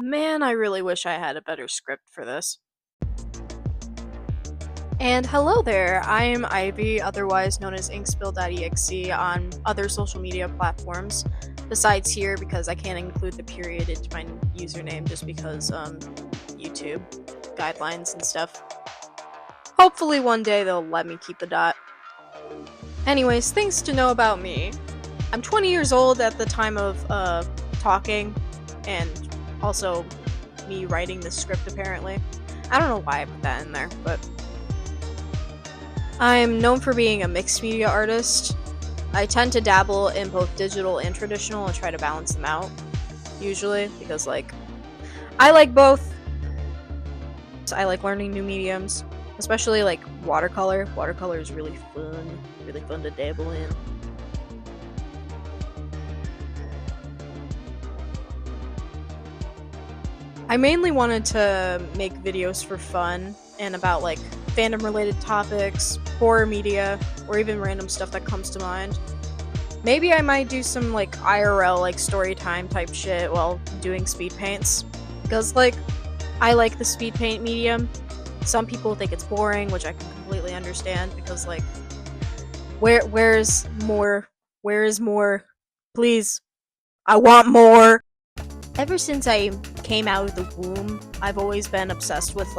Man, I really wish I had a better script for this. And hello there, I'm Ivy, otherwise known as inkspill.exe on other social media platforms, besides here because I can't include the period into my username just because, YouTube guidelines and stuff. Hopefully one day they'll let me keep the dot. Anyways, things to know about me. I'm 20 years old at the time of, talking, and also me writing this script apparently. I don't know why I put that in there, but I'm known for being a mixed media artist. I tend to dabble in both digital and traditional and try to balance them out, usually, because, I like both. I like learning new mediums, especially, watercolor. Watercolor is really fun to dabble in. I mainly wanted to make videos for fun and about, fandom-related topics, horror media, or even random stuff that comes to mind. Maybe I might do some, IRL, story time type shit while doing speed paints. Because, I like the speed paint medium. Some people think it's boring, which I can completely understand, because, where's more? Where is more? Please. I want more! Ever since I came out of the womb, I've always been obsessed with,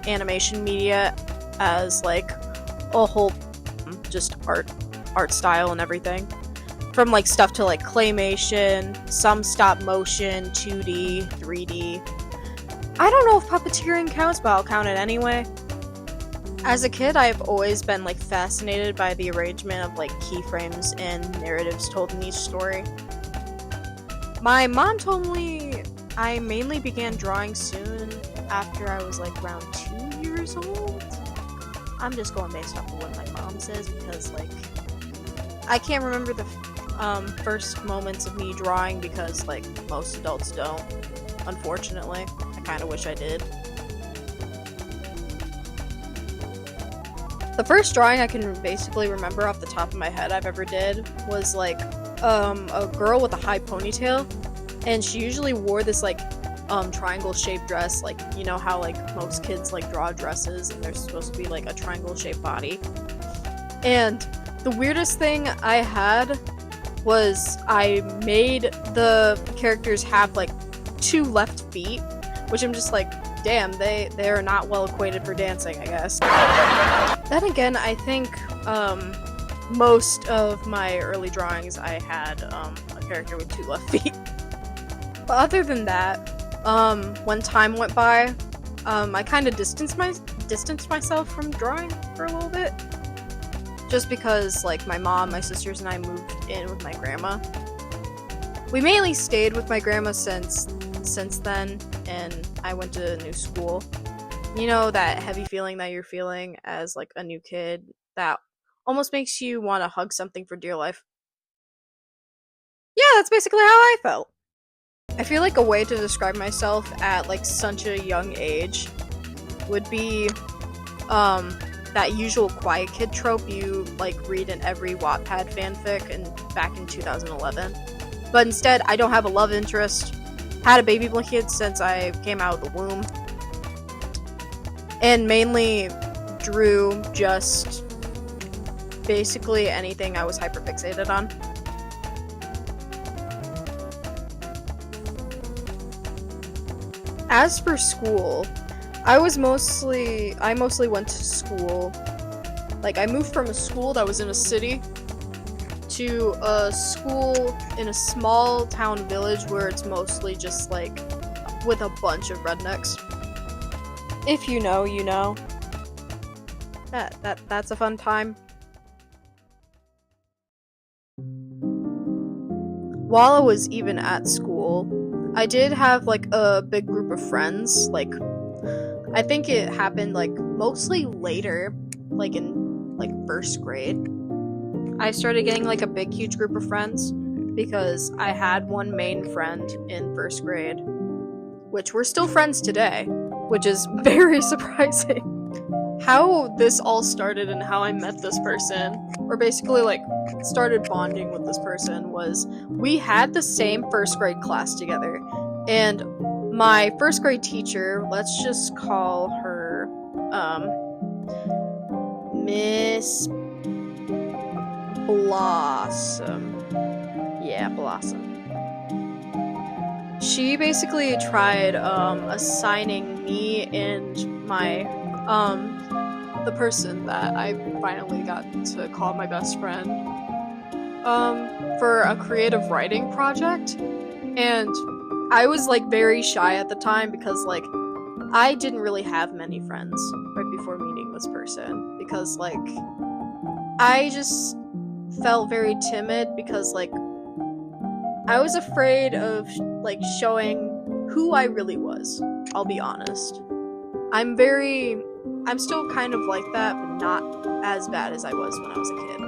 animation media as, a whole, just art style and everything. From, stuff to, claymation, some stop motion, 2D, 3D. I don't know if puppeteering counts, but I'll count it anyway. As a kid, I've always been, fascinated by the arrangement of, keyframes and narratives told in each story. My mom told me I mainly began drawing soon after I was, around 2 years old. I'm just going based off of what my mom says because, I can't remember the first moments of me drawing because, most adults don't, unfortunately. I kind of wish I did. The first drawing I can basically remember off the top of my head I've ever did was, a girl with a high ponytail, and she usually wore this, triangle-shaped dress, you know how, most kids, draw dresses, and there's supposed to be, a triangle-shaped body. And the weirdest thing I had was I made the characters have, 2 left feet, which I'm just damn, they're not well acquainted for dancing, I guess. Then again, I think, most of my early drawings I had, a character with 2 left feet. But other than that, when time went by, I kind of distanced myself from drawing for a little bit. Just because, my mom, my sisters, and I moved in with my grandma. We mainly stayed with my grandma since then, and I went to a new school. You know, that heavy feeling that you're feeling as, a new kid that almost makes you want to hug something for dear life. Yeah, that's basically how I felt. I feel like a way to describe myself at, such a young age would be, that usual quiet kid trope you, read in every Wattpad fanfic back in 2011. But instead, I don't have a love interest, had a baby blanket since I came out of the womb, and mainly drew just basically anything I was hyperfixated on. As for school, I mostly went to school. I moved from a school that was in a city to a school in a small town village where it's mostly just with a bunch of rednecks. If you know, you know. That's a fun time. While I was even at school, I did have a big group of friends. I think it happened mostly later, in first grade. I started getting a big huge group of friends because I had one main friend in first grade, which we're still friends today, which is very surprising. How this all started and how I met this person, or basically started bonding with this person, was we had the same first grade class together, and my first grade teacher, let's just call her Miss Blossom. Yeah, Blossom. She basically tried assigning me and my the person that I finally got to call my best friend for a creative writing project, and I was like very shy at the time because like I didn't really have many friends right before meeting this person, because like I just felt very timid because like I was afraid of like showing who I really was. I'll be honest. I'm still kind of like that, but not as bad as I was when I was a kid.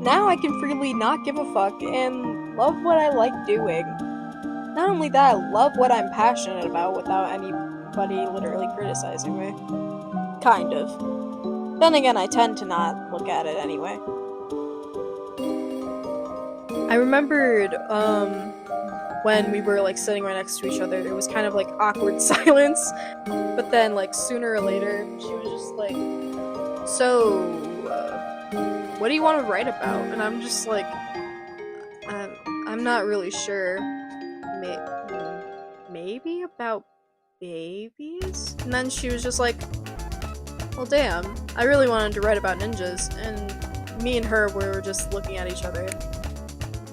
Now I can freely not give a fuck and love what I like doing. Not only that, I love what I'm passionate about without anybody literally criticizing me. Kind of. Then again, I tend to not look at it anyway. I remembered, when we were, like, sitting right next to each other, there was kind of, like, awkward silence, but then, like, sooner or later, she was just like, so, what do you want to write about? And I'm just like, I'm not really sure. Maybe about babies? And then she was just like, well, damn, I really wanted to write about ninjas, and me and her were just looking at each other,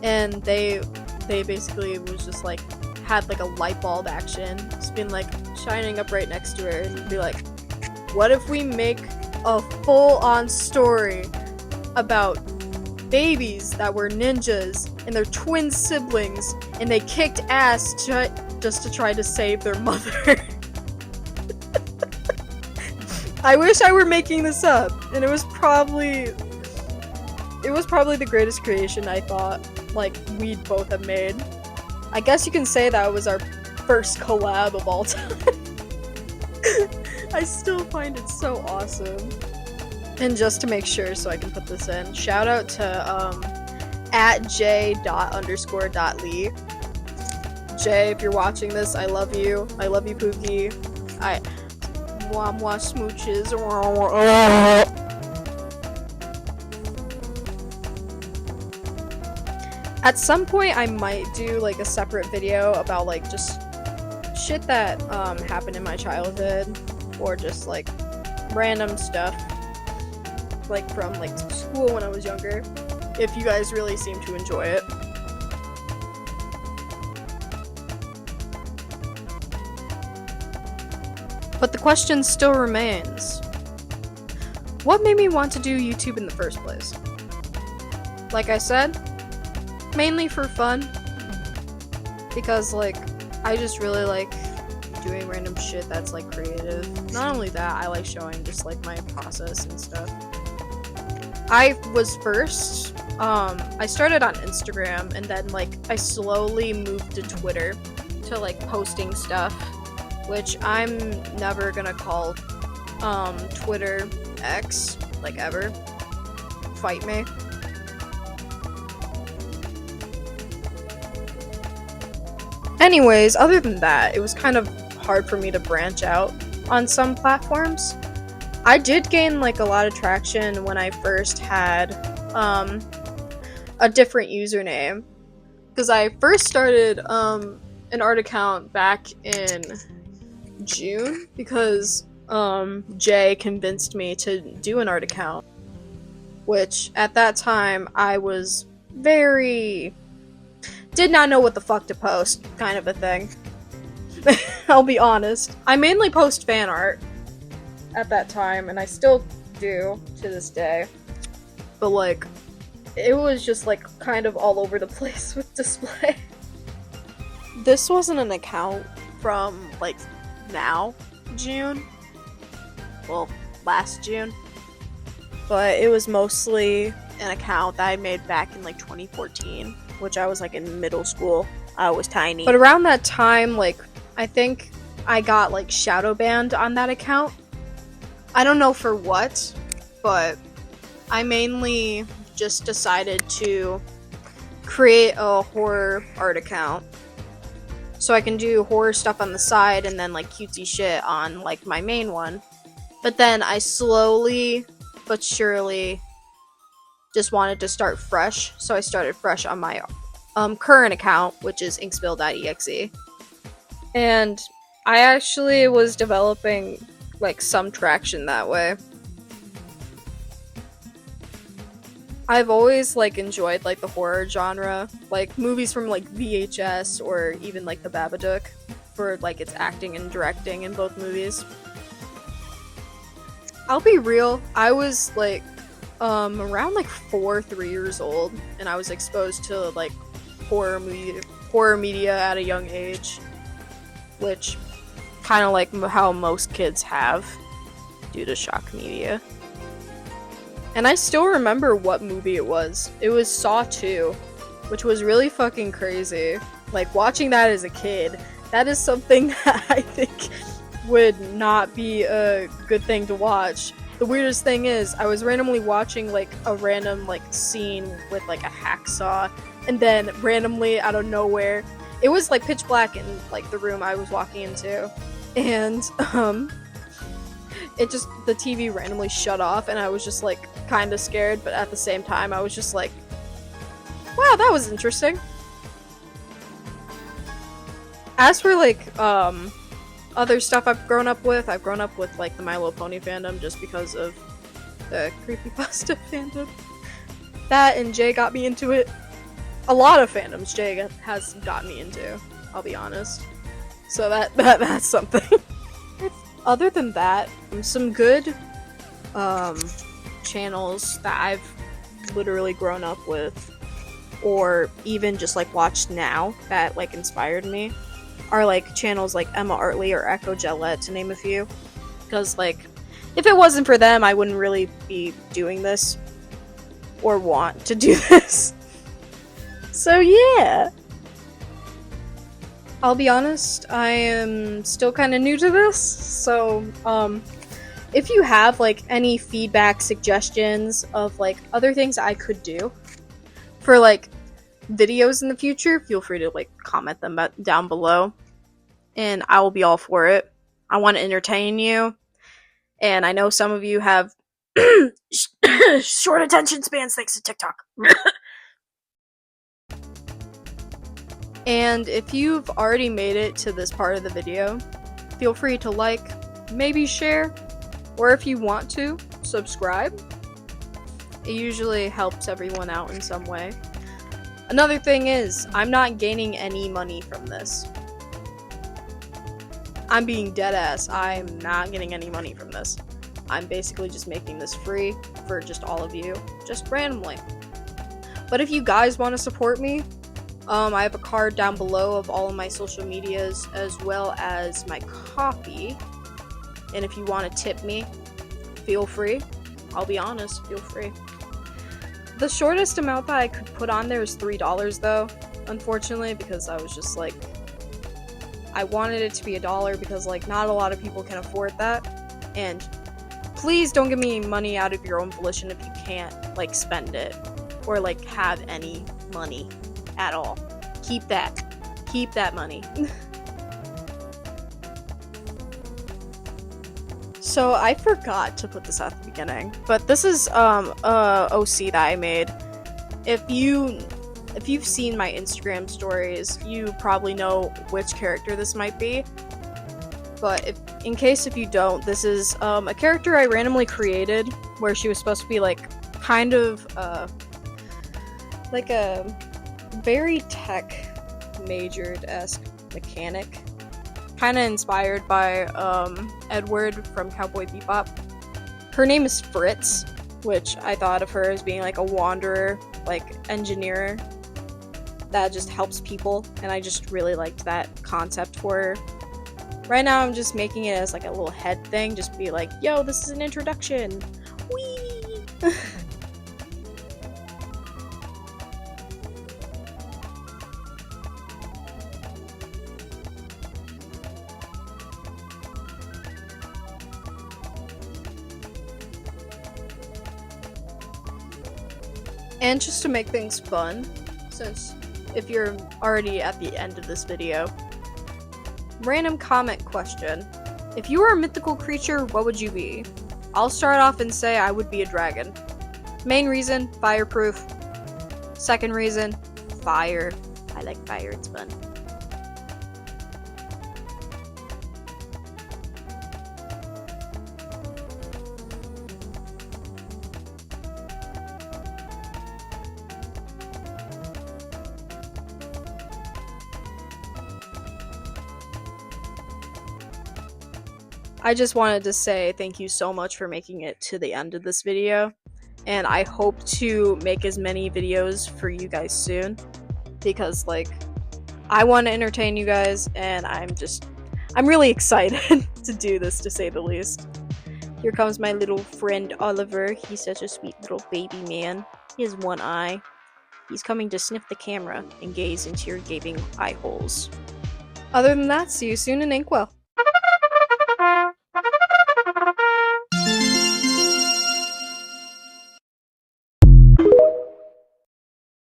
and they basically was just like, had like a light bulb action, just been like shining up right next to her, and be like, what if we make a full-on story about babies that were ninjas and their twin siblings, and they kicked ass just to try to save their mother. I wish I were making this up, and it was probably the greatest creation I thought like we'd both have made. I guess you can say that was our first collab of all time. I still find it so awesome. And just to make sure, so I can put this in, shout out to @j._.lee. Jay, if you're watching this, I love you. I love you, Pookie. Mwah smooches. At some point, I might do like a separate video about like just shit that happened in my childhood, or just like random stuff like from like school when I was younger, if you guys really seem to enjoy it. But the question still remains, what made me want to do YouTube in the first place? Like I said, mainly for fun, because like I just really like doing random shit that's like creative. Not only that, I like showing just like my process and stuff. I was first, I started on Instagram, and then like I slowly moved to Twitter to like posting stuff, which I'm never gonna call Twitter X, like ever. Fight me. Anyways, other than that, it was kind of hard for me to branch out on some platforms. I did gain like a lot of traction when I first had a different username, because I first started an art account back in June, because Jay convinced me to do an art account, which at that time I was did not know what the fuck to post, kind of a thing. I'll be honest. I mainly post fan art at that time, and I still do to this day. But like, it was just like kind of all over the place with display. This wasn't an account from like now, June. Well, last June. But it was mostly an account that I made back in like 2014, which I was like in middle school. I was tiny. But around that time, like, I think I got like shadow banned on that account. I don't know for what, but I mainly just decided to create a horror art account So I can do horror stuff on the side and then like cutesy shit on like my main one. But then I slowly but surely just wanted to start fresh. So I started fresh on my current account, which is inkspill.exe. And I actually was developing like some traction that way. I've always like enjoyed like the horror genre, like movies from like VHS or even like The Babadook for like its acting and directing in both movies. I'll be real, I was like around like 3 years old, and I was exposed to like horror media at a young age, which kind of like how most kids have due to shock media. And I still remember what movie it was. It was Saw 2, which was really fucking crazy. Like, watching that as a kid, that is something that I think would not be a good thing to watch. The weirdest thing is, I was randomly watching, like, a random, like, scene with, like, a hacksaw, and then randomly, out of nowhere, it was, like, pitch black in, like, the room I was walking into, and, the TV randomly shut off, and I was just, like, kinda scared, but at the same time, I was just like, wow, that was interesting. As for, like, other stuff I've grown up with, like, the My Little Pony fandom, just because of the creepypasta fandom. That and Jay got me into it. A lot of fandoms Jay has got me into, I'll be honest. So that's something. Other than that, some good channels that I've literally grown up with, or even just like watched now that like inspired me, are like channels like Emma Artley or Echo Gillette, to name a few. Because like, if it wasn't for them, I wouldn't really be doing this or want to do this. So yeah. I'll be honest, I am still kind of new to this, so, if you have, like, any feedback, suggestions of, like, other things I could do for, like, videos in the future, feel free to, like, comment them down below, and I will be all for it. I want to entertain you, and I know some of you have short attention spans thanks to TikTok. And if you've already made it to this part of the video, feel free to like, maybe share, or if you want to, subscribe. It usually helps everyone out in some way. Another thing is, I'm not gaining any money from this. I'm being deadass. I'm not getting any money from this. I'm basically just making this free for just all of you, just randomly. But if you guys want to support me, I have a card down below of all of my social medias, as well as my coffee. And if you want to tip me, feel free. I'll be honest, feel free. The shortest amount that I could put on there is $3 though, unfortunately, because I was just like, I wanted it to be $1 because like not a lot of people can afford that. And please don't give me money out of your own volition if you can't like spend it or like have any money at all. Keep that money. So I forgot to put this at the beginning, but this is OC that I made. If you've seen my Instagram stories, you probably know which character this might be. But in case you don't, this is a character I randomly created where she was supposed to be like kind of like a very tech majored-esque mechanic, kind of inspired by Edvard from Cowboy Bebop. Her name is Fritz, which I thought of her as being like a wanderer, like engineer that just helps people, and I just really liked that concept for her. Right now I'm just making it as like a little head thing, just be like, yo, this is an introduction. Whee! And just to make things fun, since if you're already at the end of this video, Random comment question. If you were a mythical creature, what would you be? I'll start off and say I would be a dragon. Main reason, fireproof. Second reason, fire. I like fire, it's fun. I just wanted to say thank you so much for making it to the end of this video, and I hope to make as many videos for you guys soon, because like I want to entertain you guys, and I'm really excited to do this, to say the least. Here comes my little friend Oliver. He's such a sweet little baby man. He has one eye. He's coming to sniff the camera and gaze into your gaping eye holes. Other than that, see you soon in Inkwell.